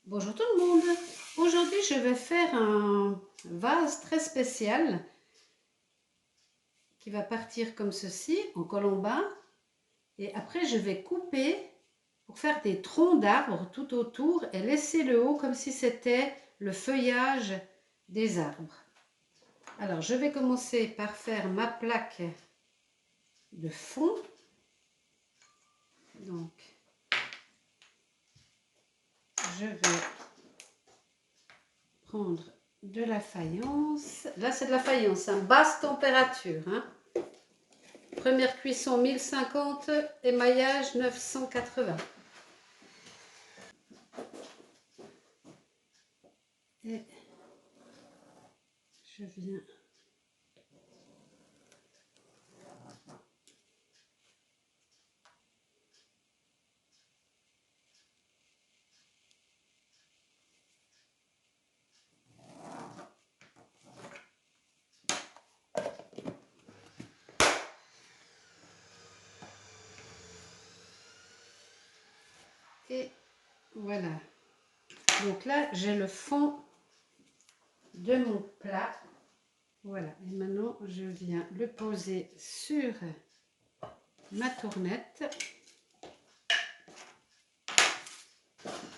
Bonjour tout le monde. Aujourd'hui, je vais faire un vase très spécial qui va partir comme ceci, en colombin. Et après, je vais couper pour faire des troncs d'arbres tout autour et laisser le haut comme si c'était le feuillage des arbres. Alors, je vais commencer par faire ma plaque de fond. Donc, je vais prendre de la faïence. Là, c'est de la faïence, hein, basse température. Hein. Première cuisson 1050, émaillage 980. Et je viens et voilà. Donc là, j'ai le fond de mon plat. Voilà. Et maintenant, je viens le poser sur ma tournette.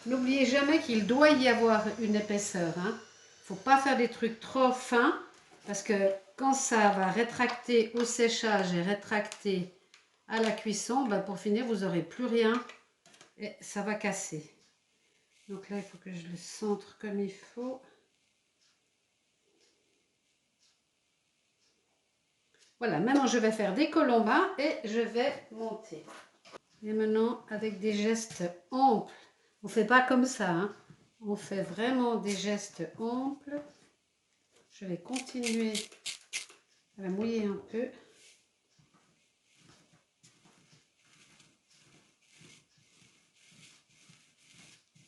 N'oubliez jamais qu'il doit y avoir une épaisseur. Il ne faut pas faire des trucs trop fins parce que quand ça va rétracter au séchage et rétracter à la cuisson, ben pour finir, vous n'aurez plus rien et ça va casser. Donc là, il faut que je le centre comme il faut. Voilà, maintenant je vais faire des colombins et je vais monter. Et maintenant, avec des gestes amples, on ne fait pas comme ça, hein. On fait vraiment des gestes amples. Je vais continuer à la mouiller un peu.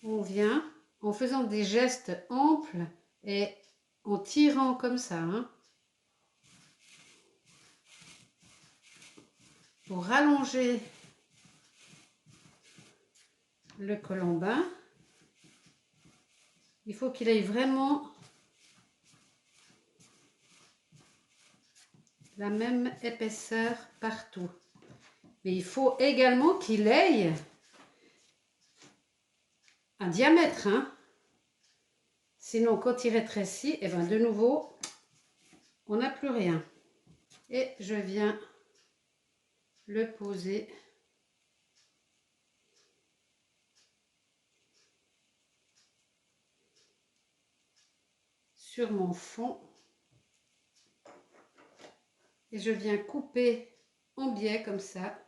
On vient en faisant des gestes amples et en tirant comme ça, hein, pour rallonger le colombin. Il faut qu'il ait vraiment la même épaisseur partout. Mais il faut également qu'il ait un diamètre, hein. Sinon, quand il rétrécit, et ben de nouveau, on n'a plus rien. Et je viens le poser sur mon fond. Et je viens couper en biais comme ça.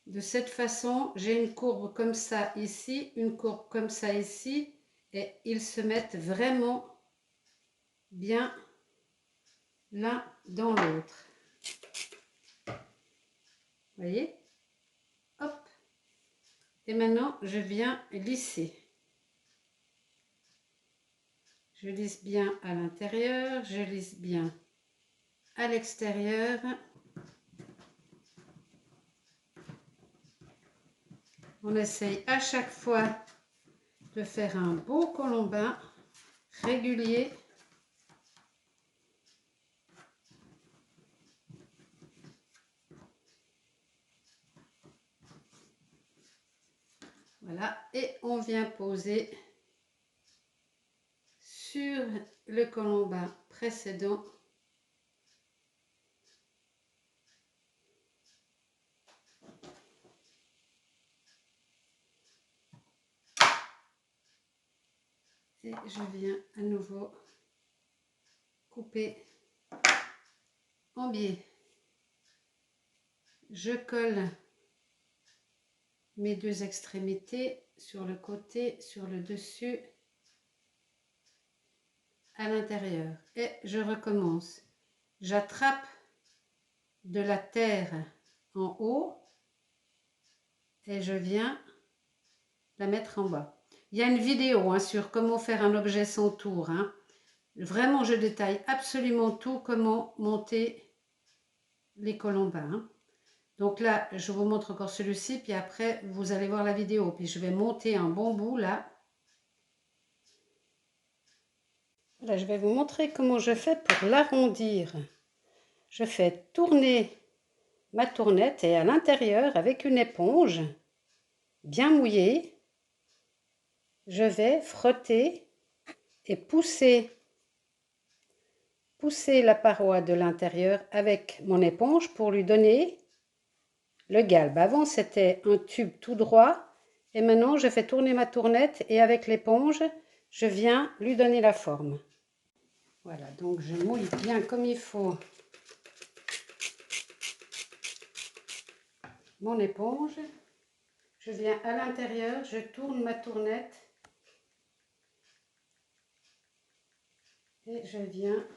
De cette façon, j'ai une courbe comme ça ici, une courbe comme ça ici, et ils se mettent vraiment bien l'un dans l'autre. Voyez? Hop. Et maintenant, je viens lisser. Je lisse bien à l'intérieur, je lisse bien à l'extérieur. On essaye à chaque fois de faire un beau colombin régulier. Voilà, et on vient poser sur le colombin précédent et je viens à nouveau couper en biais. Je colle mes deux extrémités sur le côté, sur le dessus, à l'intérieur. Et je recommence. J'attrape de la terre en haut et je viens la mettre en bas. Il y a une vidéo sur comment faire un objet sans tour. Vraiment, je détaille absolument tout, comment monter les colombins. Donc là, je vous montre encore celui-ci, puis après, vous allez voir la vidéo. Puis je vais monter un bon bout là. Voilà, je vais vous montrer comment je fais pour l'arrondir. Je fais tourner ma tournette et à l'intérieur, avec une éponge bien mouillée, je vais frotter et pousser la paroi de l'intérieur avec mon éponge pour lui donner le galbe. Avant, c'était un tube tout droit et maintenant, je fais tourner ma tournette et avec l'éponge, je viens lui donner la forme. Voilà, donc je mouille bien comme il faut mon éponge. Je viens à l'intérieur, je tourne ma tournette et je viens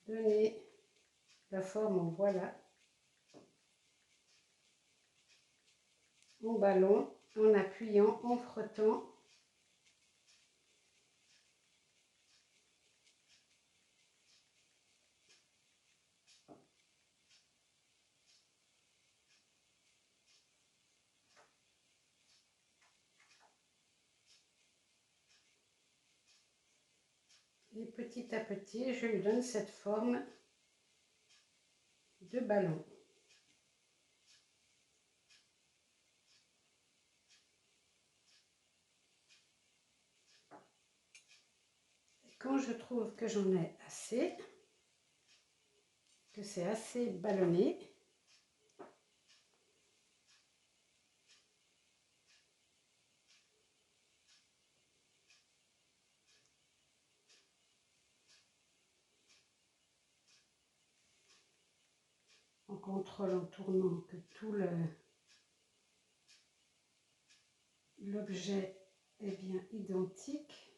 donner la forme, voilà, en ballon, en appuyant, en frottant. Et petit à petit, je lui donne cette forme de ballon. Et quand je trouve que j'en ai assez, que c'est assez ballonné, en contrôle, en tournant, que tout l'objet est bien identique.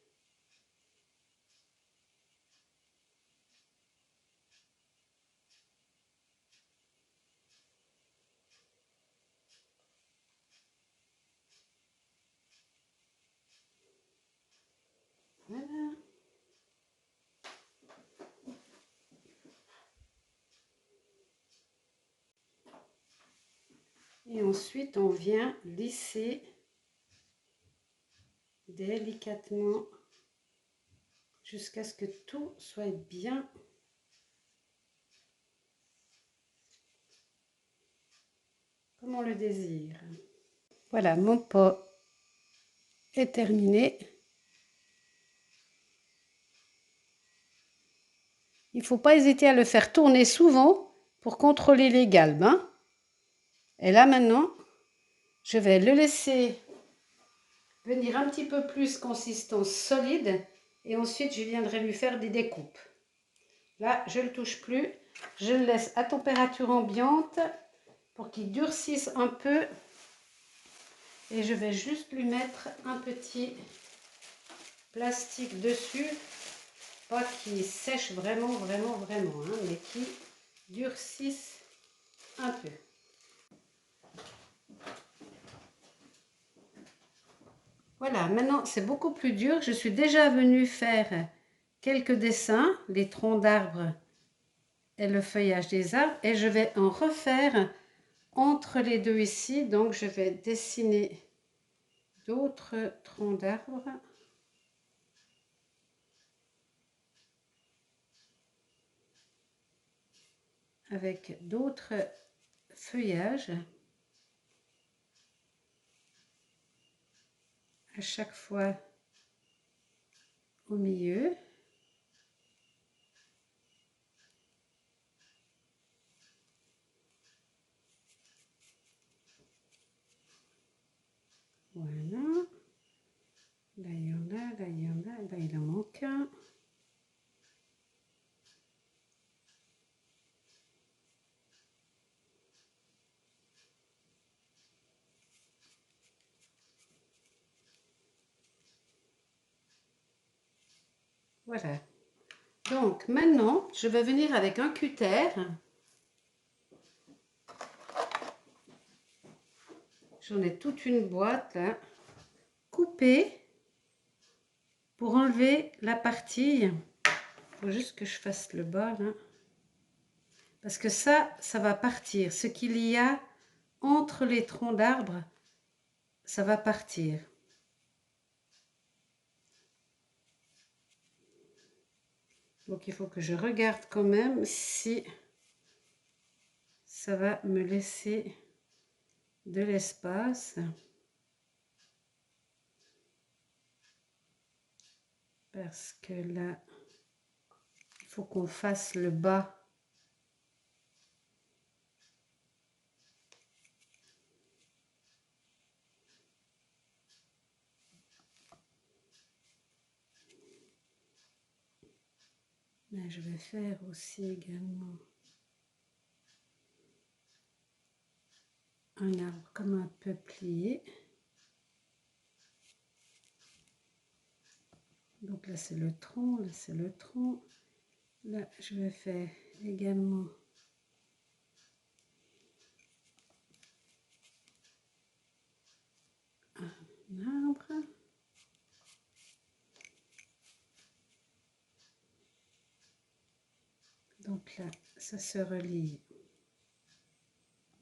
Voilà. Et ensuite, on vient lisser délicatement jusqu'à ce que tout soit bien comme on le désire. Voilà, mon pot est terminé. Il ne faut pas hésiter à le faire tourner souvent pour contrôler les galbes, hein. Et là maintenant, je vais le laisser venir un petit peu plus consistance solide et ensuite je viendrai lui faire des découpes. Là, je ne le touche plus, je le laisse à température ambiante pour qu'il durcisse un peu et je vais juste lui mettre un petit plastique dessus, pas qu'il sèche vraiment, hein, mais qui durcisse un peu. Voilà, maintenant c'est beaucoup plus dur. Je suis déjà venue faire quelques dessins, les troncs d'arbres et le feuillage des arbres, et je vais en refaire entre les deux ici. Donc je vais dessiner d'autres troncs d'arbres avec d'autres feuillages à chaque fois au milieu. Voilà. Là, il y en a, là, il y en a, là, il en manque un. Voilà. Donc, maintenant, je vais venir avec un cutter. J'en ai toute une boîte, là. Couper pour enlever la partie. Il faut juste que je fasse le bas, là. Parce que ça va partir. Ce qu'il y a entre les troncs d'arbres, ça va partir. Donc il faut que je regarde quand même si ça va me laisser de l'espace. Parce que là, il faut qu'on fasse le bas. Mais je vais faire aussi également un arbre comme un peuplier. Donc là c'est le tronc, là c'est le tronc. Là je vais faire également un arbre. Donc là ça se relie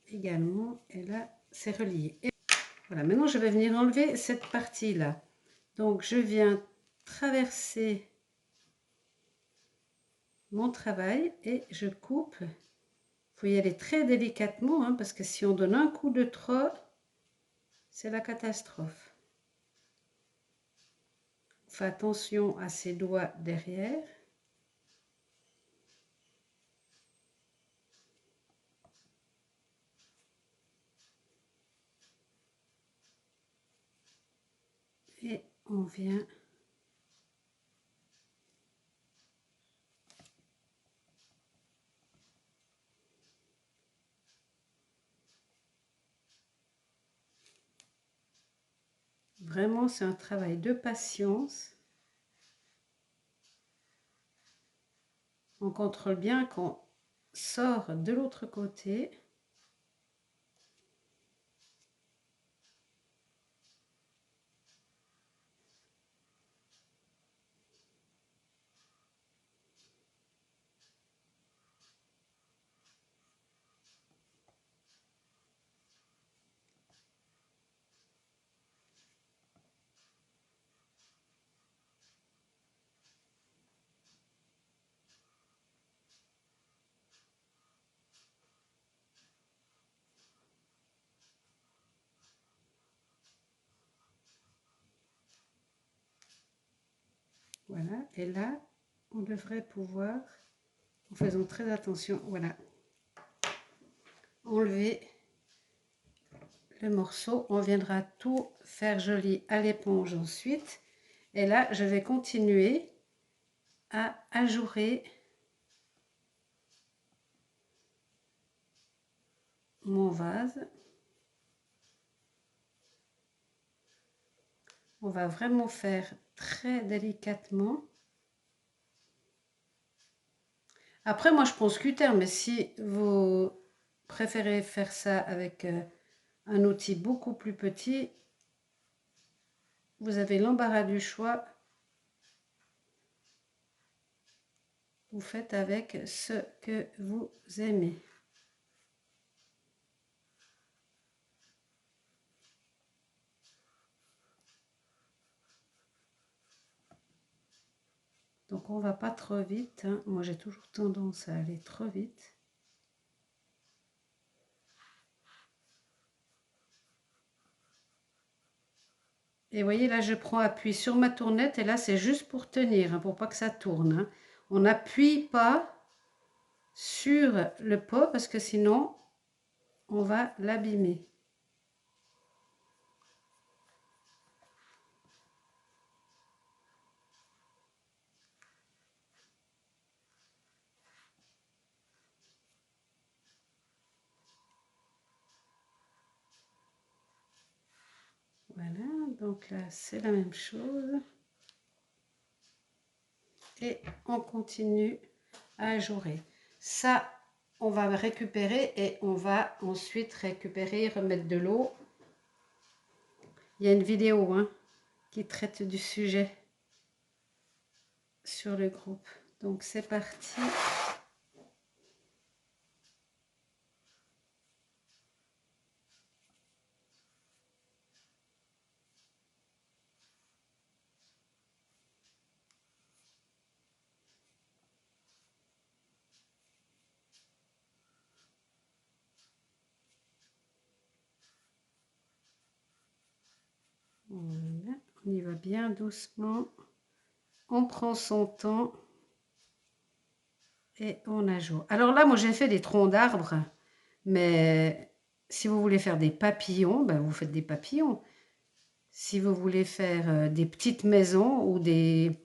également et là c'est relié. Et voilà, maintenant je vais venir enlever cette partie là. Donc je viens traverser mon travail et je coupe. Il faut y aller très délicatement hein, parce que si on donne un coup de trop, c'est la catastrophe. On fait attention à ses doigts derrière. Et on vient vraiment, c'est un travail de patience. On contrôle bien qu'on sort de l'autre côté. Voilà, et là, on devrait pouvoir, en faisant très attention, voilà, enlever le morceau. On viendra tout faire joli à l'éponge ensuite. Et là, je vais continuer à ajourer mon vase. On va vraiment faire très délicatement. Après, moi, je pense cutter, mais si vous préférez faire ça avec un outil beaucoup plus petit, vous avez l'embarras du choix. Vous faites avec ce que vous aimez. Donc, on va pas trop vite, hein. Moi, j'ai toujours tendance à aller trop vite. Et vous voyez, là, je prends appui sur ma tournette et là, c'est juste pour tenir, hein, pour pas que ça tourne, hein. On n'appuie pas sur le pot parce que sinon, on va l'abîmer. Voilà, donc là, c'est la même chose. Et on continue à ajourer. Ça, on va récupérer et on va ensuite récupérer, remettre de l'eau. Il y a une vidéo hein, qui traite du sujet sur le groupe. Donc c'est parti. Voilà, on y va bien doucement. On prend son temps et on ajoute. Alors là, moi, j'ai fait des troncs d'arbres, mais si vous voulez faire des papillons, ben, vous faites des papillons. Si vous voulez faire des petites maisons ou des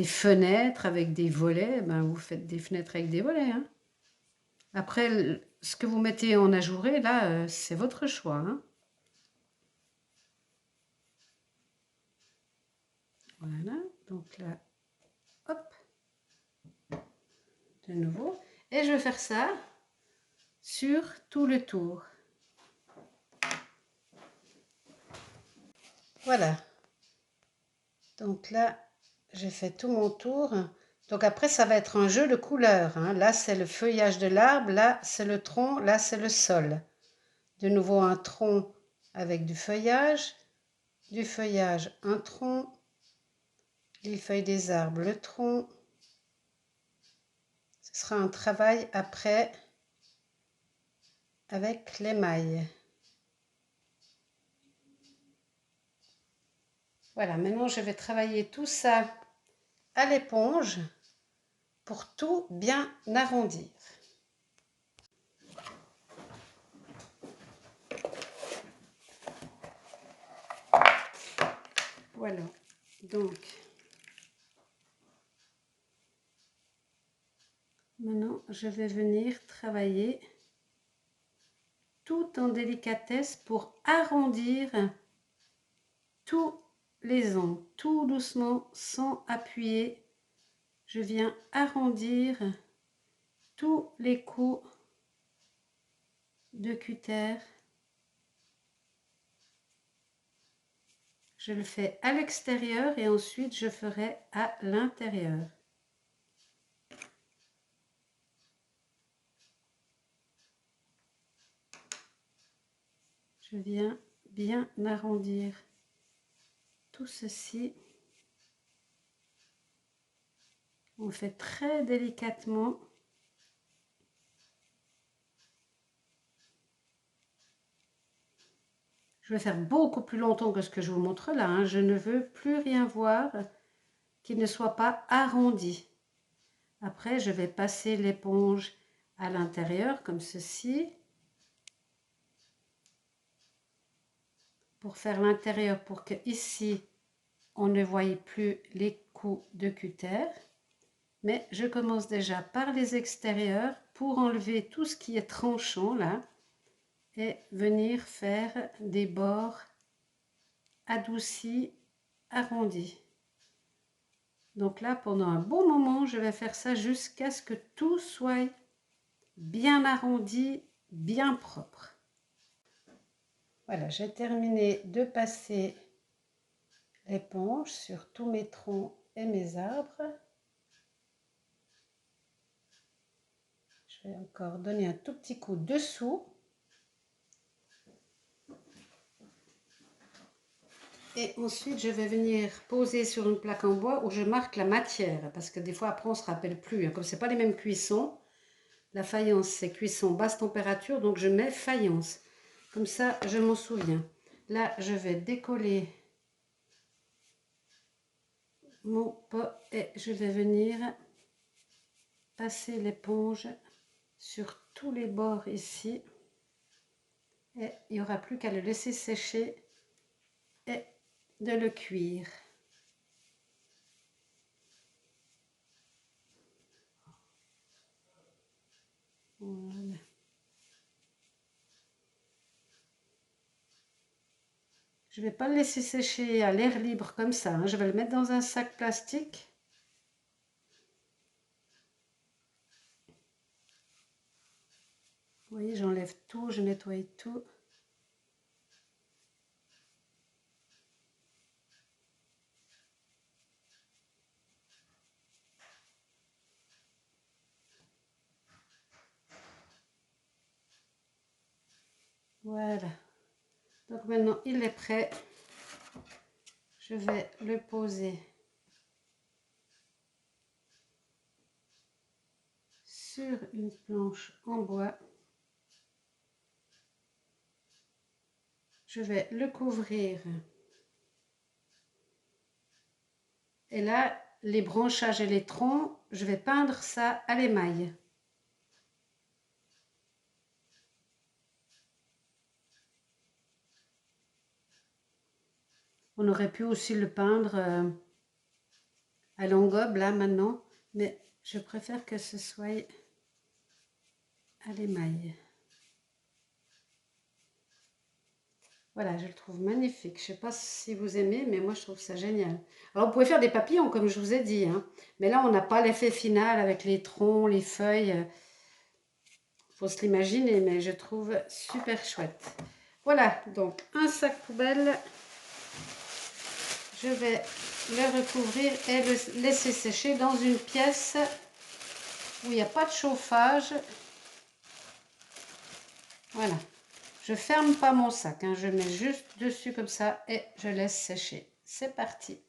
fenêtres avec des volets, ben, vous faites des fenêtres avec des volets, hein. Après, ce que vous mettez en ajouré, là, c'est votre choix, hein. Voilà, donc là, hop, de nouveau. Et je vais faire ça sur tout le tour. Voilà. Donc là, j'ai fait tout mon tour. Donc après, ça va être un jeu de couleurs, hein. Là, c'est le feuillage de l'arbre, là, c'est le tronc, là, c'est le sol. De nouveau, un tronc avec du feuillage, un tronc, les feuilles des arbres, le tronc. Ce sera un travail après avec l'émail. Voilà, maintenant je vais travailler tout ça à l'éponge pour tout bien arrondir. Voilà, donc maintenant je vais venir travailler tout en délicatesse pour arrondir tous les ongles, tout doucement, sans appuyer. Je viens arrondir tous les coups de cutter. Je le fais à l'extérieur et ensuite je ferai à l'intérieur. Je viens bien arrondir tout ceci. On fait très délicatement. Je vais faire beaucoup plus longtemps que ce que je vous montre là, hein. Je ne veux plus rien voir qui ne soit pas arrondi. Après, je vais passer l'éponge à l'intérieur comme ceci. Pour faire l'intérieur, pour que ici, on ne voie plus les coups de cutter. Mais je commence déjà par les extérieurs pour enlever tout ce qui est tranchant là et venir faire des bords adoucis, arrondis. Donc là, pendant un bon moment, je vais faire ça jusqu'à ce que tout soit bien arrondi, bien propre. Voilà, j'ai terminé de passer l'éponge sur tous mes troncs et mes arbres. Je vais encore donner un tout petit coup dessous. Et ensuite, je vais venir poser sur une plaque en bois où je marque la matière. Parce que des fois, après, on ne se rappelle plus, hein. Comme ce n'est pas les mêmes cuissons, la faïence, c'est cuisson basse température. Donc, je mets faïence. Comme ça, je m'en souviens. Là, je vais décoller mon pot et je vais venir passer l'éponge sur tous les bords ici. Et il n'y aura plus qu'à le laisser sécher et de le cuire. Voilà. Je ne vais pas le laisser sécher à l'air libre comme ça, hein. Je vais le mettre dans un sac plastique. Vous voyez, j'enlève tout, je nettoie tout. Voilà. Donc maintenant, il est prêt. Je vais le poser sur une planche en bois. Je vais le couvrir Et là, les branchages et les troncs, je vais peindre ça à l'émail. On aurait pu aussi le peindre à l'engobe là maintenant, mais je préfère que ce soit à l'émail. Voilà, je le trouve magnifique. Je ne sais pas si vous aimez, mais moi je trouve ça génial. Alors vous pouvez faire des papillons comme je vous ai dit, hein, mais là on n'a pas l'effet final avec les troncs, les feuilles. Faut se l'imaginer, mais je trouve super chouette. Voilà, donc un sac poubelle. Je vais le recouvrir et le laisser sécher dans une pièce où il n'y a pas de chauffage. Voilà. Je ferme pas mon sac, hein, je mets juste dessus comme ça et je laisse sécher. C'est parti.